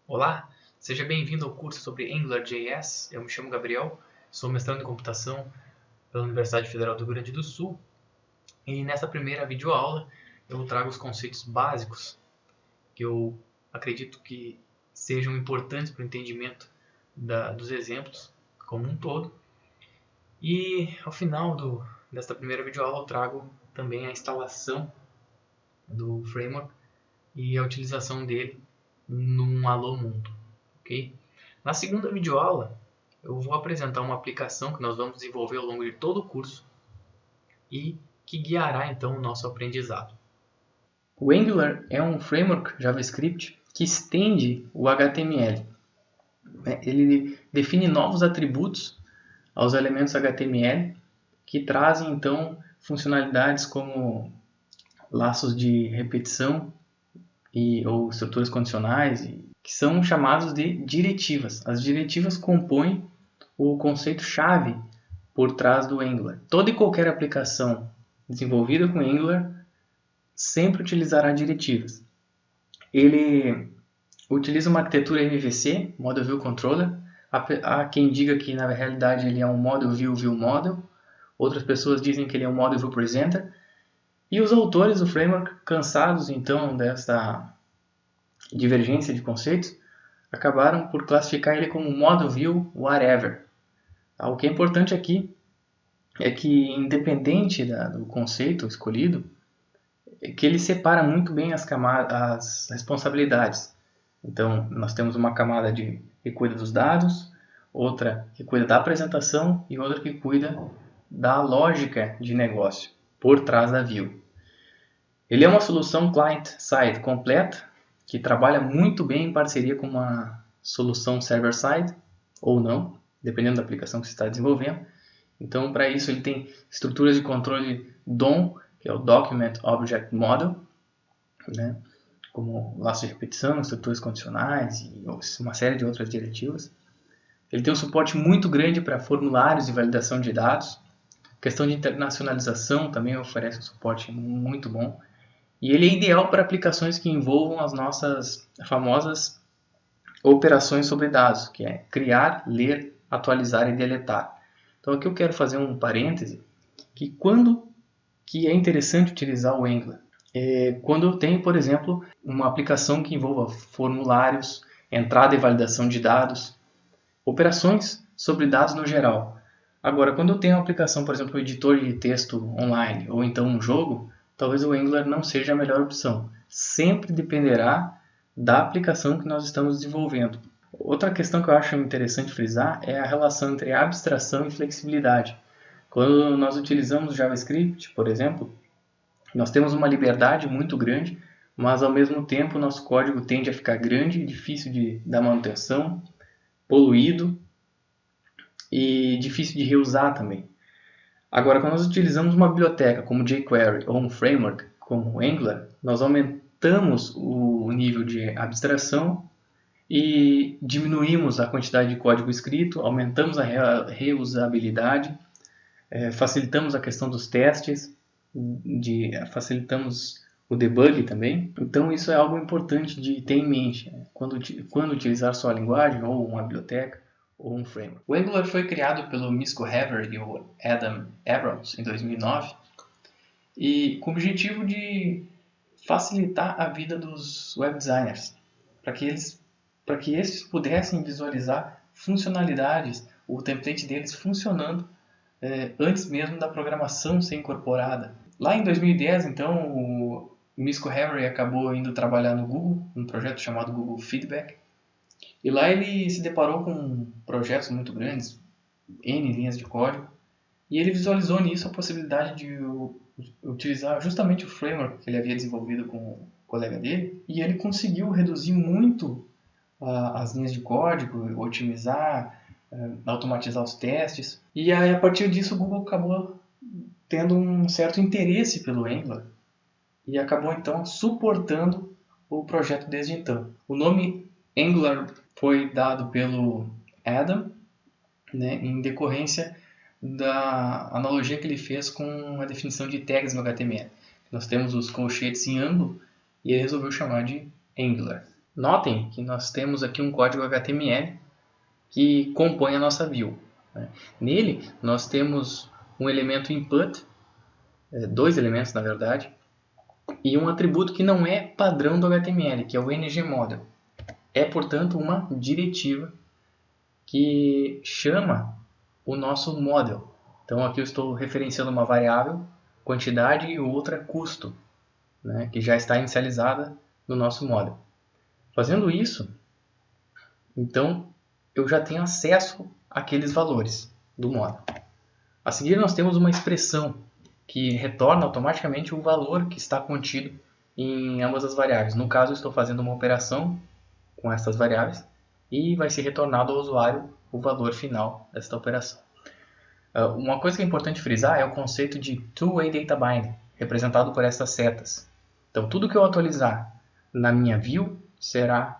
Olá, seja bem-vindo ao curso sobre AngularJS. Eu me chamo Gabriel, sou mestrando em computação pela Universidade Federal do Rio Grande do Sul e nessa primeira videoaula eu trago os conceitos básicos que eu acredito que sejam importantes para o entendimento dos exemplos como um todo. E ao final desta primeira videoaula eu trago também a instalação do framework e a utilização dele num Alô Mundo. Okay? Na segunda videoaula, eu vou apresentar uma aplicação que nós vamos desenvolver ao longo de todo o curso e que guiará então o nosso aprendizado. O Angular é um framework JavaScript que estende o HTML. Ele define novos atributos aos elementos HTML que trazem então funcionalidades como laços de repetição ou estruturas condicionais, que são chamados de diretivas. As diretivas compõem o conceito-chave por trás do Angular. Toda e qualquer aplicação desenvolvida com Angular sempre utilizará diretivas. Ele utiliza uma arquitetura MVC, Model View Controller. Há quem diga que na realidade ele é um Model View Model. Outras pessoas dizem que ele é um Model View Presenter. E os autores do framework, cansados então desta divergência de conceitos, acabaram por classificar ele como Model View Whatever. O que é importante aqui é que, independente do conceito escolhido, é que ele separa muito bem as responsabilidades. Então, nós temos uma camada que cuida dos dados, outra que cuida da apresentação e outra que cuida da lógica de negócio por trás da view. Ele é uma solução client-side completa, que trabalha muito bem em parceria com uma solução server-side, ou não, dependendo da aplicação que você está desenvolvendo. Então, para isso, ele tem estruturas de controle DOM, que é o Document Object Model, né? Como laço de repetição, estruturas condicionais e uma série de outras diretivas. Ele tem um suporte muito grande para formulários de validação de dados. A questão de internacionalização também oferece um suporte muito bom. E ele é ideal para aplicações que envolvam as nossas famosas operações sobre dados, que é criar, ler, atualizar e deletar. Então aqui eu quero fazer um parêntese, que quando que é interessante utilizar o Angular? Quando eu tenho, por exemplo, uma aplicação que envolva formulários, entrada e validação de dados, operações sobre dados no geral. Agora, quando eu tenho uma aplicação, por exemplo, um editor de texto online ou então um jogo, talvez o Angular não seja a melhor opção. Sempre dependerá da aplicação que nós estamos desenvolvendo. Outra questão que eu acho interessante frisar é a relação entre abstração e flexibilidade. Quando nós utilizamos JavaScript, por exemplo, nós temos uma liberdade muito grande, mas ao mesmo tempo nosso código tende a ficar grande, difícil da manutenção, poluído e difícil de reusar também. Agora, quando nós utilizamos uma biblioteca como jQuery ou um framework como Angular, nós aumentamos o nível de abstração e diminuímos a quantidade de código escrito, aumentamos a reusabilidade, facilitamos a questão dos testes, facilitamos o debug também. Então isso é algo importante de ter em mente quando utilizar só a linguagem ou uma biblioteca ou um framework. O Angular foi criado pelo Misco Hever e o Adam Abrams em 2009 e com o objetivo de facilitar a vida dos web designers, para que esses pudessem visualizar funcionalidades, o template deles funcionando antes mesmo da programação ser incorporada. Lá em 2010, então, o Misco Hever acabou indo trabalhar no Google, num projeto chamado Google Feedback. E lá ele se deparou com projetos muito grandes, N linhas de código, e ele visualizou nisso a possibilidade de utilizar justamente o framework que ele havia desenvolvido com o colega dele, e ele conseguiu reduzir muito as linhas de código, otimizar, automatizar os testes. E aí, a partir disso o Google acabou tendo um certo interesse pelo Angular e acabou então suportando o projeto desde então. O nome Angular foi dado pelo Adam, né, em decorrência da analogia que ele fez com a definição de tags no HTML. Nós temos os colchetes em ângulo e ele resolveu chamar de Angular. Notem que nós temos aqui um código HTML que compõe a nossa view, né? Nele nós temos um elemento input, dois elementos na verdade, e um atributo que não é padrão do HTML, que é o ngModel. É, portanto, uma diretiva que chama o nosso model. Então aqui eu estou referenciando uma variável, quantidade, e outra custo, né, que já está inicializada no nosso model. Fazendo isso, então eu já tenho acesso àqueles valores do model. A seguir nós temos uma expressão que retorna automaticamente o valor que está contido em ambas as variáveis. No caso, eu estou fazendo uma operação com essas variáveis e vai ser retornado ao usuário o valor final desta operação. Uma coisa que é importante frisar é o conceito de Two-Way Data Binding, representado por essas setas. Então, tudo que eu atualizar na minha view será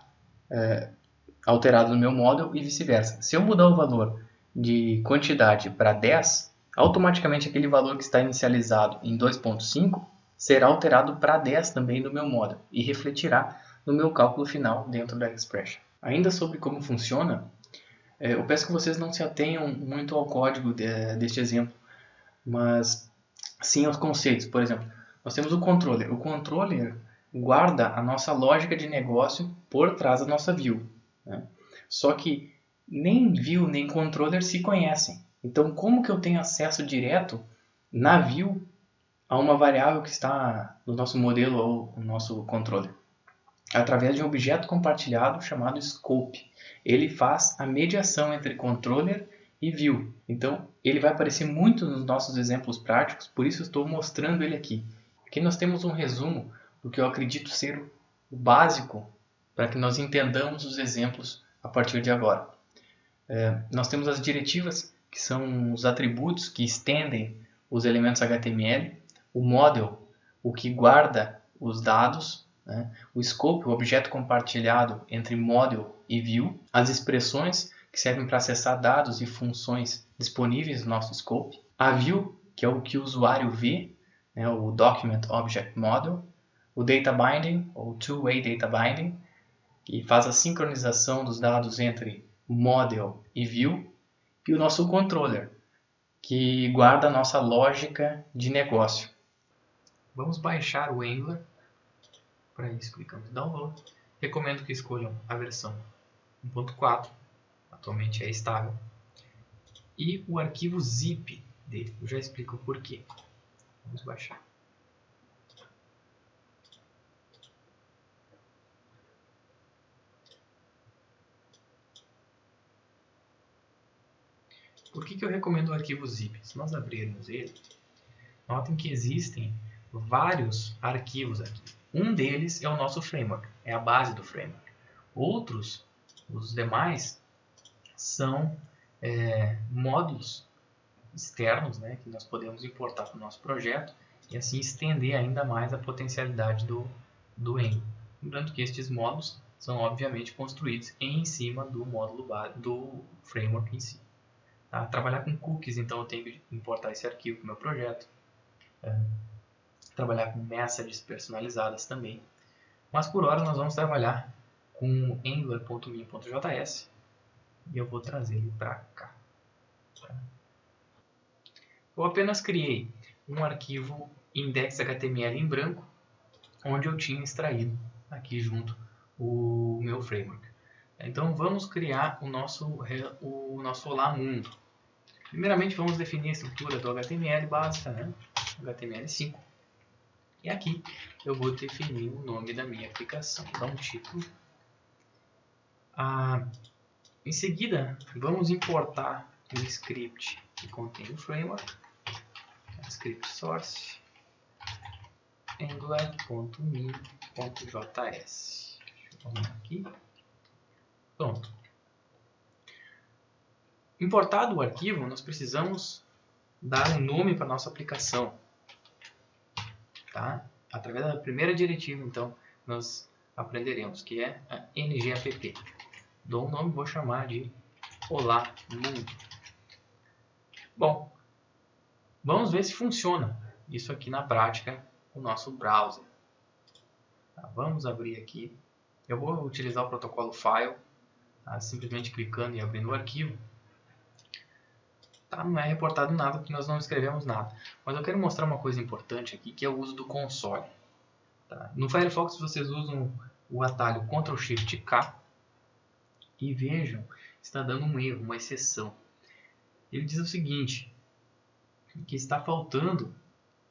alterado no meu model e vice-versa. Se eu mudar o valor de quantidade para 10, automaticamente aquele valor que está inicializado em 2.5 será alterado para 10 também no meu model e refletirá no meu cálculo final dentro da expression. Ainda sobre como funciona, eu peço que vocês não se atenham muito ao código deste exemplo, mas sim aos conceitos. Por exemplo, nós temos o controller. O controller guarda a nossa lógica de negócio por trás da nossa view, né? Só que nem view nem controller se conhecem. Então, como que eu tenho acesso direto na view a uma variável que está no nosso modelo ou no nosso controller? Através de um objeto compartilhado chamado scope. Ele faz a mediação entre controller e view. Então, ele vai aparecer muito nos nossos exemplos práticos, por isso estou mostrando ele aqui. Aqui nós temos um resumo do que eu acredito ser o básico para que nós entendamos os exemplos a partir de agora. Nós temos as diretivas, que são os atributos que estendem os elementos HTML, o model, o que guarda os dados, né? O scope, o objeto compartilhado entre model e view, as expressões que servem para acessar dados e funções disponíveis no nosso scope, a view, que é o que o usuário vê, né? O Document Object Model, o Data Binding, ou Two-Way Data Binding, que faz a sincronização dos dados entre model e view, e o nosso controller, que guarda a nossa lógica de negócio. Vamos baixar o Angular. Para isso, clicamos em Download. Recomendo que escolham a versão 1.4, atualmente é estável, e o arquivo zip dele. Eu já explico o porquê. Vamos baixar. Por que eu recomendo o arquivo zip? Se nós abrirmos ele, notem que existem vários arquivos aqui. Um deles é o nosso framework, é a base do framework. Outros, os demais, são módulos externos, né, que nós podemos importar para o nosso projeto e assim estender ainda mais a potencialidade do Angular. Lembrando que estes módulos são obviamente construídos em cima do módulo do framework em si. Tá? Trabalhar com cookies, então eu tenho que importar esse arquivo para o meu projeto. Trabalhar com messages personalizadas também. Mas por hora nós vamos trabalhar com angular.min.js e eu vou trazer ele para cá. Eu apenas criei um arquivo index.html em branco, onde eu tinha extraído aqui junto o meu framework. Então vamos criar o nosso Olá Mundo. Primeiramente vamos definir a estrutura do HTML básica, né? HTML5. E aqui eu vou definir o nome da minha aplicação. Vou dar um título. Em seguida, vamos importar um script que contém o framework. Script source angular.min.js. Vamos aqui. Pronto. Importado o arquivo, nós precisamos dar um nome para a nossa aplicação. Tá? Através da primeira diretiva, então, nós aprenderemos, que é a ngapp. Dou um nome, vou chamar de Olá Mundo. Bom, vamos ver se funciona isso aqui na prática com o nosso browser. Tá? Vamos abrir aqui Eu vou utilizar o protocolo File, tá? Simplesmente clicando e abrindo o arquivo. Tá? Não é reportado nada porque nós não escrevemos nada. Mas eu quero mostrar uma coisa importante aqui, que é o uso do console. Tá? No Firefox vocês usam o atalho Ctrl Shift K e vejam, está dando um erro, uma exceção. Ele diz o seguinte, que está faltando,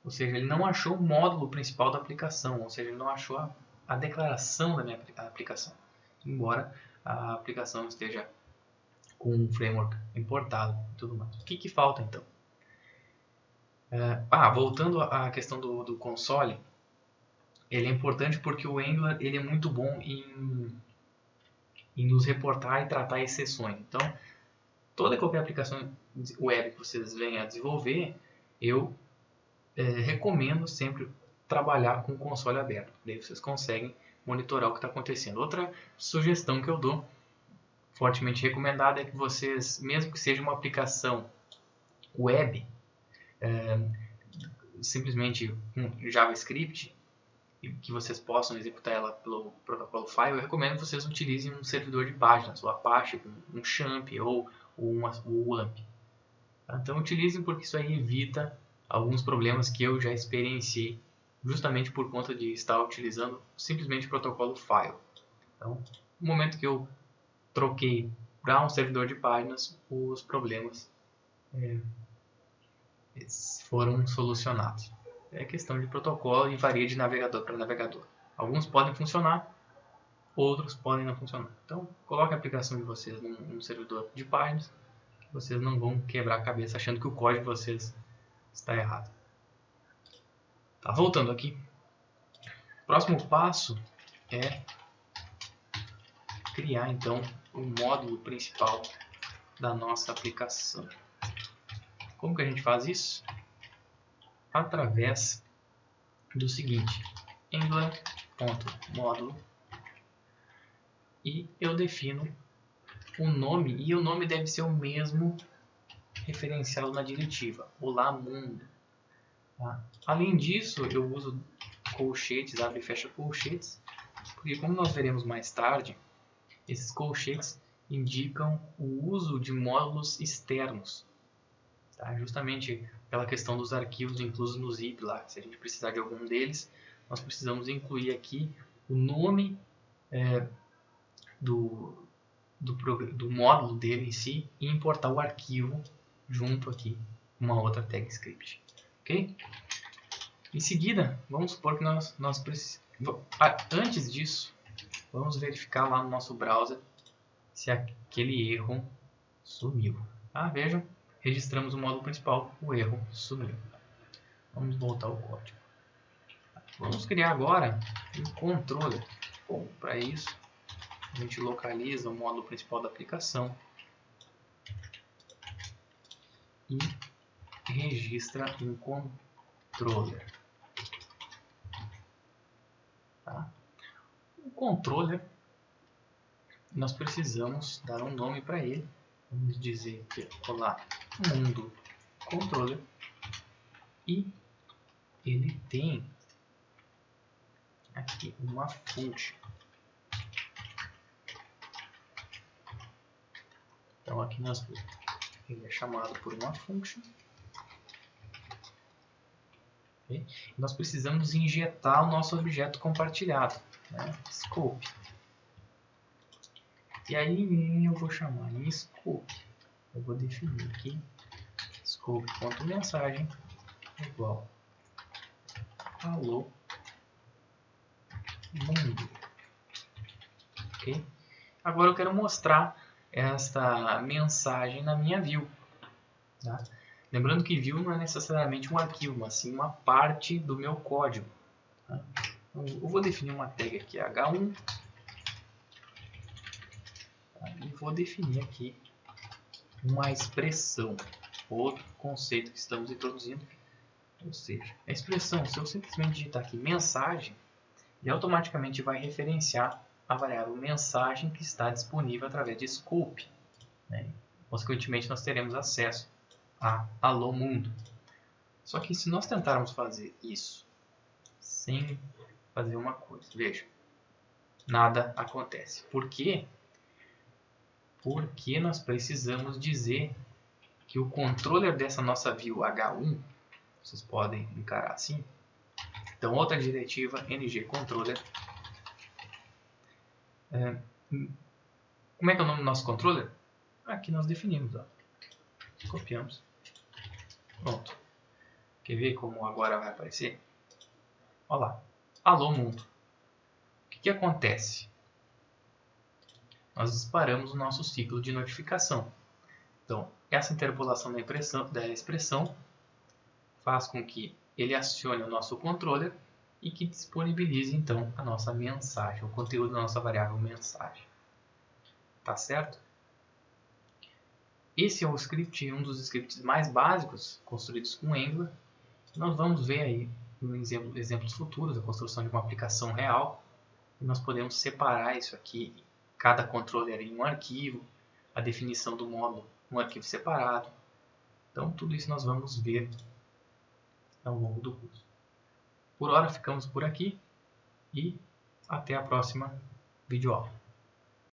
ou seja, ele não achou o módulo principal da aplicação, ou seja, ele não achou a declaração da minha aplicação, embora a aplicação esteja com um framework importado e tudo mais. O que falta então? Voltando à questão do console, ele é importante porque o Angular ele é muito bom em nos reportar e tratar exceções. Então, toda e qualquer aplicação web que vocês venham a desenvolver, eu recomendo sempre trabalhar com o console aberto. Daí vocês conseguem monitorar o que está acontecendo. Outra sugestão que eu dou, fortemente recomendada, é que vocês, mesmo que seja uma aplicação web, simplesmente um JavaScript, que vocês possam executar ela pelo protocolo File, eu recomendo que vocês utilizem um servidor de páginas, o Apache, um Champ ou o ULAMP. Então utilizem porque isso aí evita alguns problemas que eu já experienciei justamente por conta de estar utilizando simplesmente o protocolo File. Então, no momento que eu troquei para um servidor de páginas, os problemas foram solucionados. É questão de protocolo e varia de navegador para navegador. Alguns podem funcionar, outros podem não funcionar. Então, coloque a aplicação de vocês num servidor de páginas, que vocês não vão quebrar a cabeça achando que o código de vocês está errado. Tá, voltando aqui. O próximo passo é criar então o módulo principal da nossa aplicação. Como que a gente faz isso? Através do seguinte, Angular.módulo, e eu defino o nome, e o nome deve ser o mesmo referenciado na diretiva, Olá Mundo. Tá? Além disso, eu uso colchetes, abre e fecha colchetes, porque como nós veremos mais tarde, esses colchetes indicam o uso de módulos externos. Tá? Justamente pela questão dos arquivos inclusos no zip lá. Se a gente precisar de algum deles, nós precisamos incluir aqui o nome do módulo dele em si e importar o arquivo junto aqui, uma outra tag script. Ok? Em seguida, vamos supor que nós precisamos... Antes disso, vamos verificar lá no nosso browser se aquele erro sumiu. Vejam, registramos o módulo principal, o erro sumiu. Vamos voltar ao código. Vamos criar agora um controller. Bom, para isso, a gente localiza o módulo principal da aplicação e registra um controller. Tá? O controller, nós precisamos dar um nome para ele. Vamos dizer que é Olá Mundo Controller. E ele tem aqui uma function. Então aqui ele é chamado por uma function. Okay? Nós precisamos injetar o nosso objeto compartilhado, né? Scope. E aí eu vou chamar em scope. Eu vou definir aqui scope.mensagem igual alô mundo. Ok? Agora eu quero mostrar esta mensagem na minha view. Tá? Lembrando que view não é necessariamente um arquivo, mas sim uma parte do meu código. Tá? Eu vou definir uma tag aqui, h1. Tá? E vou definir aqui uma expressão, outro conceito que estamos introduzindo. Ou seja, a expressão, se eu simplesmente digitar aqui mensagem, ele automaticamente vai referenciar a variável mensagem que está disponível através de scope. Né? Consequentemente, nós teremos acesso a alô mundo. Só que se nós tentarmos fazer isso sem fazer uma coisa, veja, nada acontece. Por quê? Porque nós precisamos dizer que o controller dessa nossa view H1, vocês podem encarar assim. Então, outra diretiva ngController. Como é que é o nome do nosso controller? Aqui nós definimos. Ó. Copiamos. Pronto. Quer ver como agora vai aparecer? Olha lá. Alô, mundo. O que acontece? Nós disparamos o nosso ciclo de notificação. Então, essa interpolação da expressão faz com que ele acione o nosso controller e que disponibilize, então, a nossa mensagem, o conteúdo da nossa variável mensagem. Tá certo? Esse é o script, um dos scripts mais básicos construídos com Angular. Nós vamos ver aí em exemplos futuros a construção de uma aplicação real. E nós podemos separar isso aqui, cada controller em um arquivo, a definição do módulo um arquivo separado. Então, tudo isso nós vamos ver ao longo do curso. Por hora, ficamos por aqui e até a próxima videoaula.